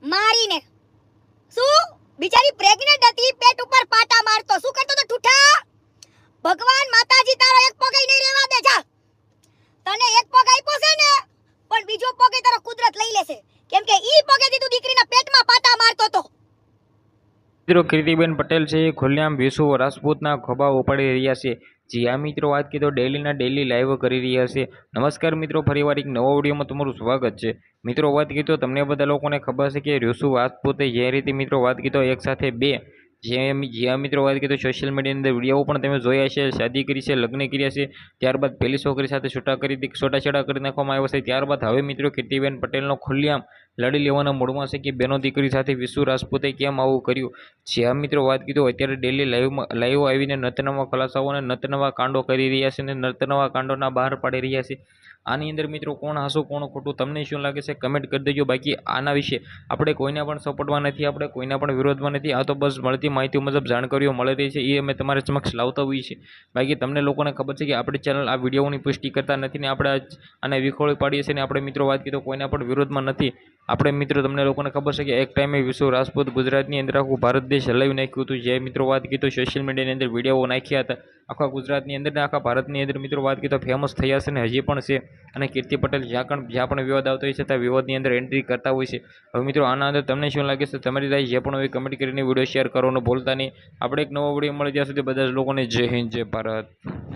મારીને શું બિચારી પ્રેગ્નેન્ટ હતી, પેટ ઉપર પાટા મારતો, શું કરતો તો ઠૂઠા? ભગવાન માતાજી તારો એક પગ નહીં રહેવા દે. જા, તને એક પગ આપ્યો છે ને, પણ બીજો પગ તારો કુદરત લઈ લેશે, કેમ કે ઈ પગેથી તું દીકરીના પેટમાં પાટા મારતો તો. મિત્રો કીર્તિબેન પટેલ છે એ ખુલ્લેઆમ વિસુ રાજપૂતના ખભા ઉપાડી રહ્યા છે. જી આ મિત્રો વાત કીધો ડેલી લાઈવ કરી રહ્યા છે. નમસ્કાર મિત્રો, ફરીવાર એક નવો વિડીયોમાં તમારું સ્વાગત છે. મિત્રો વાત કીધો તમને બધા લોકોને ખબર છે કે ઋષુ રાજપૂતે જે રીતે મિત્રો વાત કીધો એક સાથે બે જ્યાં મિત્રો વાત કીધો સોશિયલ મીડિયાની અંદર વિડીયો પણ તમે જોયા છે, શાદી કરી છે, લગ્ન કર્યા છે, ત્યારબાદ પહેલી છોકરી સાથે છૂટાછેડા કરી નાખવામાં આવ્યો છે. ત્યારબાદ હવે મિત્રો કીર્તિબેન પટેલનો ખુલ્લેઆમ લડી લેવાના મૂડમાં છે કે બેનો દીકરી સાથે વિસુ રાજપૂતે કેમ આવું કર્યું. જ્યાં મિત્રો વાત કીધો અત્યારે ડેલી લાઈવ આવીને નતનવા ખુલાસાઓ અને નતનવા કાંડો કરી રહ્યા છે અને નતનવા કાંડોના બહાર પાડી રહ્યા છે. આની અંદર મિત્રો કોણ હાસું કોણ ખોટું તમને શું લાગે છે કમેન્ટ કરી દેજો. બાકી આના વિશે આપણે કોઈને પણ સપોર્ટમાં નથી, આપણે કોઈના પણ વિરોધમાં નથી. આ તો બસ મળતી માહિતી મુજબ જાણકારીઓ મળી રહી છે, એ અમે તમારા સમક્ષ લાવતા હોઈએ છીએ. બાકી તમને લોકોને ખબર છે કે આપણી ચેનલ આ વિડીયોની પુષ્ટિ કરતા નથી ને આપણે આને વિખોળી પાડીએ છીએ ને આપણે મિત્રો વાત કીધો કોઈના પણ વિરોધમાં નથી. આપણે મિત્રો તમને લોકોને ખબર છે કે એક ટાઈમે વિસુ રાજપૂત ગુજરાતની અંદર આખું ભારત દેશ હલાવી નાખ્યું હતું. જે મિત્રો વાત કીધો સોશિયલ મીડિયાની અંદર વિડીયો નાખ્યા હતા, આખા ગુજરાતની અંદર ને આખા ભારતની અંદર મિત્રો વાત કીધો ફેમસ થયા છે ને હજી પણ છે. અને કીર્તિ પટેલ જ્યાં પણ વિવાદ આવતો હોય છે ત્યાં વિવાદની અંદર એન્ટ્રી કરતા હોય છે. હવે મિત્રો આના અંદર તમને શું લાગે છે, તમારી રાય જે પણ હોય કમેન્ટ કરીને વિડીયો શેર કરવાનું ભૂલતા નહીં. આપણે એક નવો વિડીયો મળી ત્યાં સુધી બધા જ લોકોને જય હિન્દ જય ભારત.